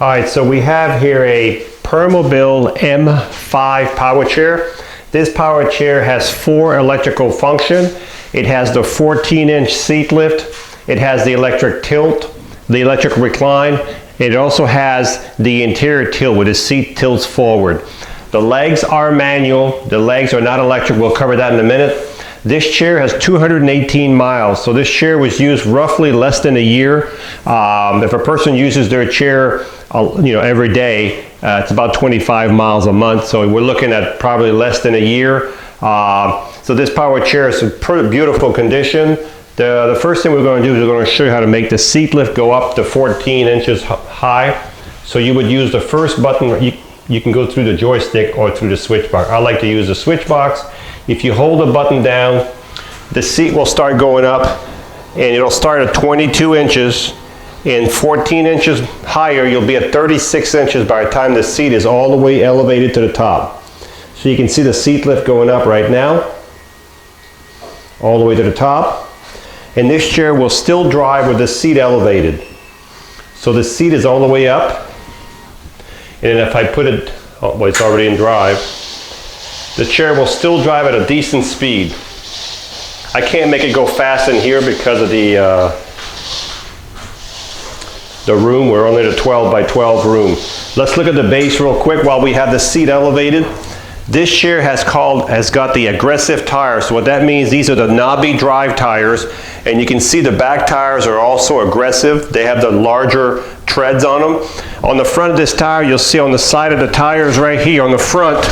All right, so we have here a Permobil M5 power chair. This power chair has 4 electrical functions. It has the 14-inch seat lift. It has the electric tilt, the electric recline. It also has the interior tilt where the seat tilts forward. The legs are manual. The legs are not electric. We'll cover that in a minute. This chair has 218 miles, so this chair was used roughly less than a year. If a person uses their chair every day, it's about 25 miles a month, so we're looking at probably less than a year. So this power chair is in pretty beautiful condition. The first thing we're going to do is we're going to show you how to make the seat lift go up to 14 inches high. So you would use the first button. You can go through the joystick or through the switch box. I like to use the switch box. If you hold the button down, the seat will start going up, and it'll start at 22 inches. And 14 inches higher, you'll be at 36 inches by the time the seat is all the way elevated to the top. So you can see the seat lift going up right now, all the way to the top. And this chair will still drive with the seat elevated. So the seat is all the way up. And if I put it, oh, well, it's already in drive. The chair will still drive at a decent speed. I can't make it go fast in here because of the room. We're only the 12 by 12 room. Let's look at the base real quick while we have the seat elevated. This chair has got the aggressive tires. So what that means, these are the knobby drive tires, and you can see the back tires are also aggressive. They have the larger treads on them. On the front of this tire, you'll see on the side of the tires right here on the front,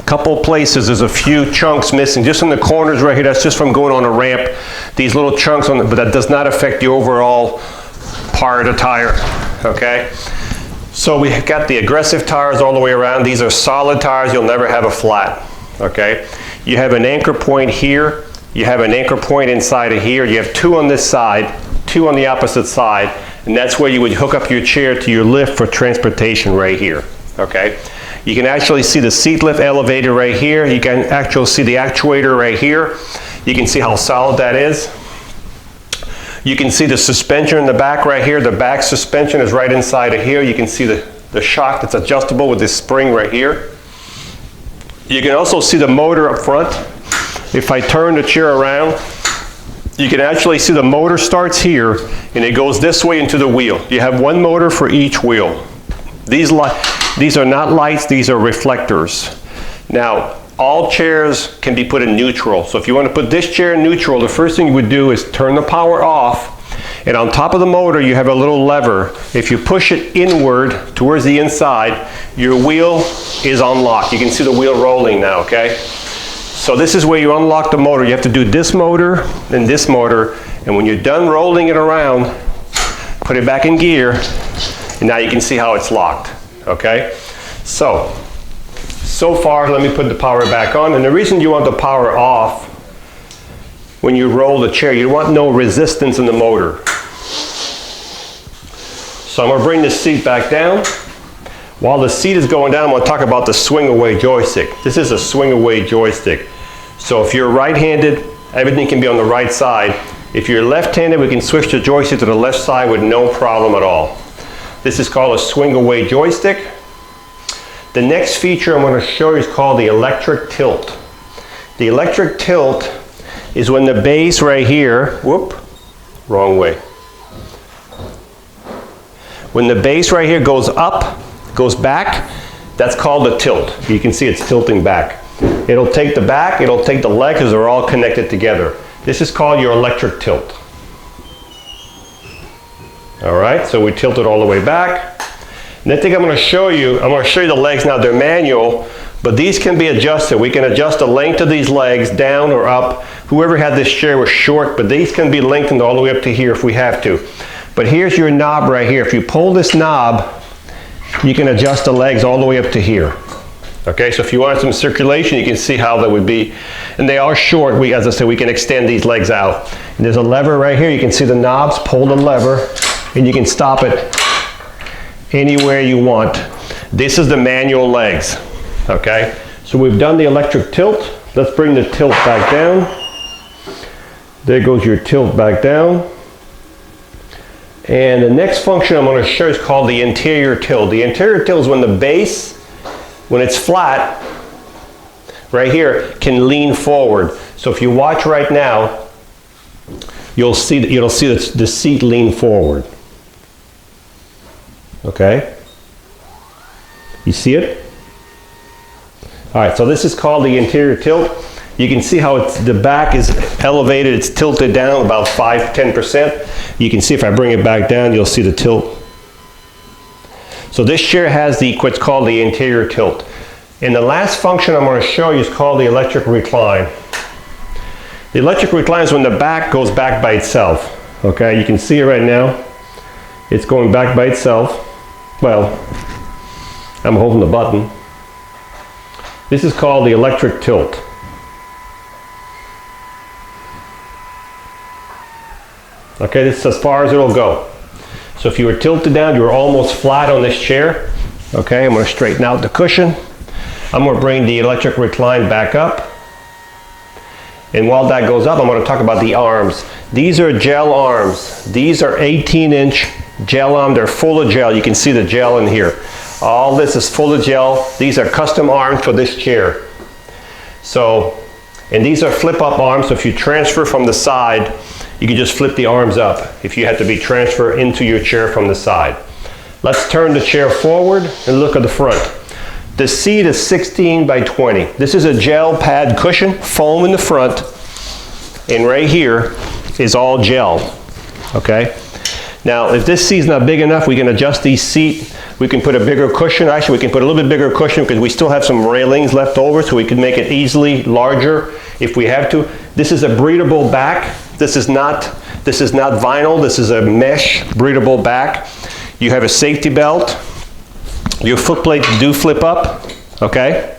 couple places there's a few chunks missing just in the corners right here. That's just from going on a ramp, these little chunks on it, but that does not affect the overall part of the tire. Okay, so we got the aggressive tires all the way around. These are solid tires. You'll never have a flat. Okay, you have an anchor point here, you have an anchor point inside of here, you have 2 on this side, 2 on the opposite side, and that's where you would hook up your chair to your lift for transportation right here. Okay, you can actually see the seat lift elevator right here. You can actually see the actuator right here. You can see how solid that is. You can see the suspension in the back right here. The back suspension is right inside of here. You can see the shock that's adjustable with this spring right here. You can also see the motor up front. If I turn the chair around, you can actually see the motor starts here and it goes this way into the wheel. You have 1 motor for each wheel. These are not lights, these are reflectors. Now, all chairs can be put in neutral. So if you want to put this chair in neutral, the first thing you would do is turn the power off, and on top of the motor you have a little lever. If you push it inward towards the inside, your wheel is unlocked. You can see the wheel rolling now, okay? So this is where you unlock the motor. You have to do this motor and this motor, and when you're done rolling it around, put it back in gear, and now you can see how it's locked. Okay, so far, let me put the power back on. And the reason you want the power off when you roll the chair, you want no resistance in the motor. So I'm going to bring the seat back down. While the seat is going down, I'm going to talk about the swing away joystick. This is a swing away joystick. So if you're right-handed, everything can be on the right side. If you're left-handed, we can switch the joystick to the left side with no problem at all. This is called a swing away joystick. The next feature I'm going to show you is called the electric tilt. The electric tilt is when the base right here, whoop, wrong way. When the base right here goes up, goes back, that's called a tilt. You can see it's tilting back. It'll take the back, it'll take the leg because they're all connected together. This is called your electric tilt. All right, so we tilt it all the way back. Next thing I'm going to show you the legs now. They're manual, but these can be adjusted. We can adjust the length of these legs down or up. Whoever had this chair was short, but these can be lengthened all the way up to here if we have to. But here's your knob right here. If you pull this knob, you can adjust the legs all the way up to here. Okay, so if you want some circulation, you can see how that would be. And they are short. As I said, we can extend these legs out. And there's a lever right here. You can see the knobs. Pull the lever, and you can stop it anywhere you want. This is the manual legs. Okay, so we've done the electric tilt. Let's bring the tilt back down. There goes your tilt back down. And the next function I'm going to show is called the interior tilt. The interior tilt is when the base, when it's flat, right here, can lean forward. So if you watch right now, you'll see the seat lean forward. Okay? You see it? All right, so this is called the interior tilt. You can see how the back is elevated, it's tilted down about 5–10%. You can see if I bring it back down, you'll see the tilt. So this chair has what's called the interior tilt. And the last function I'm going to show you is called the electric recline. The electric recline is when the back goes back by itself. Okay, you can see it right now. It's going back by itself. Well, I'm holding the button. This is called the electric tilt. Okay, this is as far as it'll go. So if you were tilted down, you were almost flat on this chair. Okay, I'm going to straighten out the cushion. I'm going to bring the electric recline back up. And while that goes up, I'm going to talk about the arms. These are gel arms. These are 18-inch gel arms. They're full of gel. You can see the gel in here. All this is full of gel. These are custom arms for this chair. So, and these are flip-up arms. So if you transfer from the side, you can just flip the arms up if you had to be transferred into your chair from the side. Let's turn the chair forward and look at the front. The seat is 16 by 20. This is a gel pad cushion, foam in the front, and right here is all gel, okay? Now, if this seat's not big enough, we can adjust these seat. We can put a bigger cushion. Actually, we can put a little bit bigger cushion because we still have some railings left over, so we can make it easily larger if we have to. This is a breathable back. This is not vinyl. This is a mesh breathable back. You have a safety belt. Your foot plates do flip up, okay?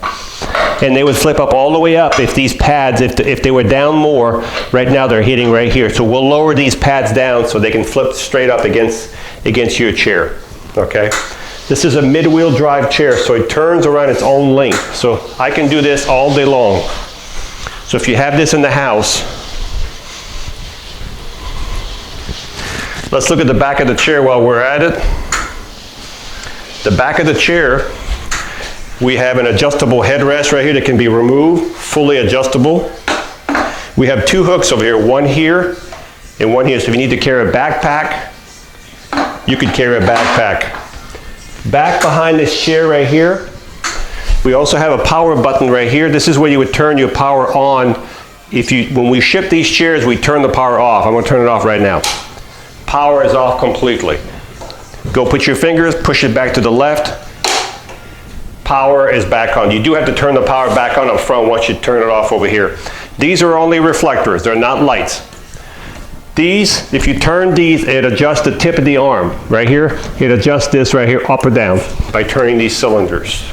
And they would flip up all the way up if these pads, if they were down more, right now they're hitting right here. So we'll lower these pads down so they can flip straight up against your chair, okay? This is a mid-wheel drive chair, so it turns around its own length. So I can do this all day long. So if you have this in the house, let's look at the back of the chair while we're at it. The back of the chair, we have an adjustable headrest right here that can be removed, fully adjustable. We have two hooks over here, one here and one here. So if you need to carry a backpack, you could carry a backpack. Back behind this chair right here, we also have a power button right here. This is where you would turn your power on. When we ship these chairs, we turn the power off. I'm going to turn it off right now. Power is off completely. Go put your fingers, push it back to the left. Power is back on. You do have to turn the power back on up front once you turn it off over here. These are only reflectors. They're not lights. These, if you turn these, it adjusts the tip of the arm. Right here, it adjusts this right here up or down by turning these cylinders.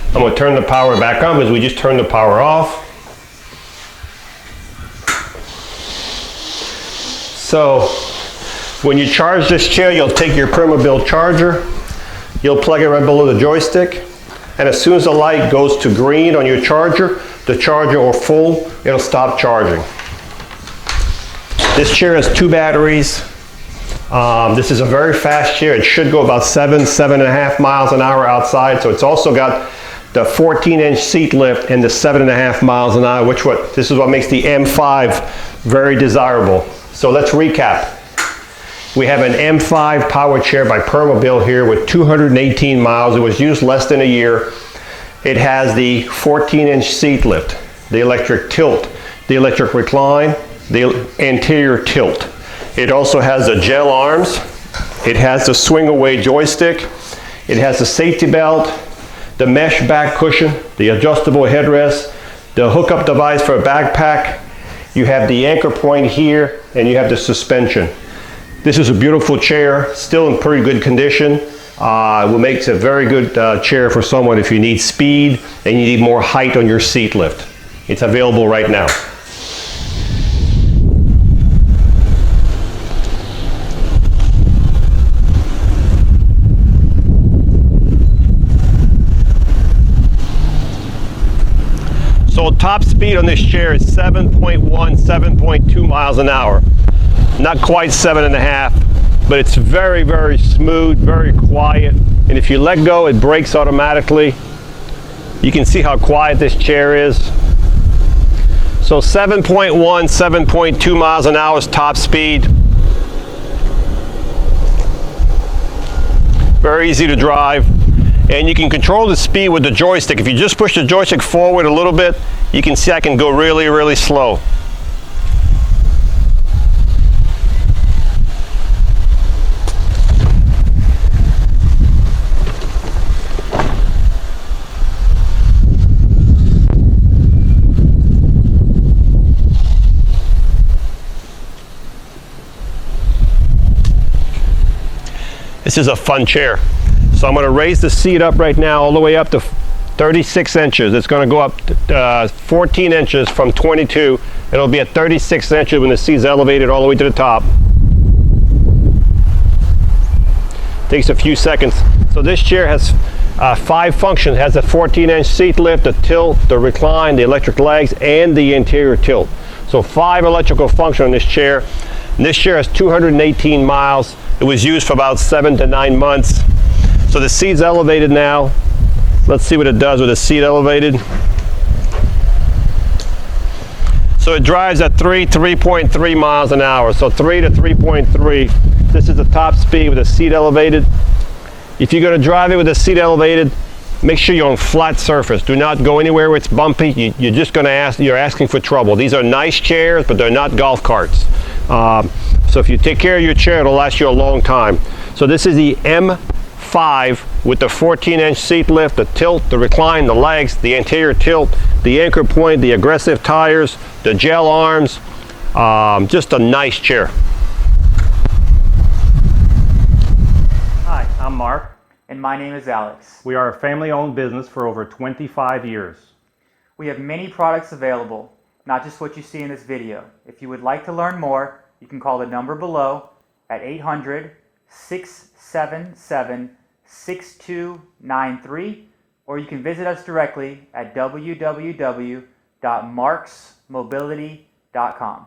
I'm going to turn the power back on because we just turned the power off. So when you charge this chair, you'll take your Permobil charger, you'll plug it right below the joystick, and as soon as the light goes to green on your charger, the charger or full, it'll stop charging. This chair has 2 batteries. This is a very fast chair. It should go about 7.5 miles an hour outside. So it's also got the 14-inch seat lift and the 7.5 miles an hour, this is what makes the M5 very desirable. So let's recap. We have an M5 power chair by Permobil here with 218 miles. It was used less than a year. It has the 14-inch seat lift, the electric tilt, the electric recline, the interior tilt. It also has the gel arms. It has the swing away joystick. It has the safety belt, the mesh back cushion, the adjustable headrest, the hookup device for a backpack. You have the anchor point here, and you have the suspension. This is a beautiful chair, still in pretty good condition. It will make a very good chair for someone if you need speed and you need more height on your seat lift. It's available right now. So top speed on this chair is 7.1, 7.2 miles an hour. not quite 7.5, but it's very, very smooth, very quiet. And if you let go, it brakes automatically. You can see how quiet this chair is. So 7.1, 7.2 miles an hour is top speed. Very easy to drive. And you can control the speed with the joystick. If you just push the joystick forward a little bit, you can see I can go really, really slow. This is a fun chair. So I'm going to raise the seat up right now all the way up to 36 inches. It's going to go up 14 inches from 22. It'll be at 36 inches when the seat's elevated all the way to the top. Takes a few seconds. So this chair has 5 functions. It has a 14-inch seat lift, the tilt, the recline, the electric legs, and the interior tilt. So 5 electrical functions on this chair. And this chair has 218 miles. It was used for about 7 to 9 months. So the seat's elevated now. Let's see what it does with the seat elevated. So it drives at 3.3 miles an hour. So 3 to 3.3. This is the top speed with the seat elevated. If you're going to drive it with the seat elevated, make sure you're on flat surface. Do not go anywhere where it's bumpy. You're just going to you're asking for trouble. These are nice chairs, but they're not golf carts. So if you take care of your chair, it'll last you a long time. So this is the M5 with the 14-inch seat lift, the tilt, the recline, the legs, the interior tilt, the anchor point, the aggressive tires, the gel arms. Just a nice chair. Hi, I'm Mark. And my name is Alex. We are a family-owned business for over 25 years. We have many products available, not just what you see in this video. If you would like to learn more, you can call the number below at 800-677-6293, or you can visit us directly at www.marcsmobility.com.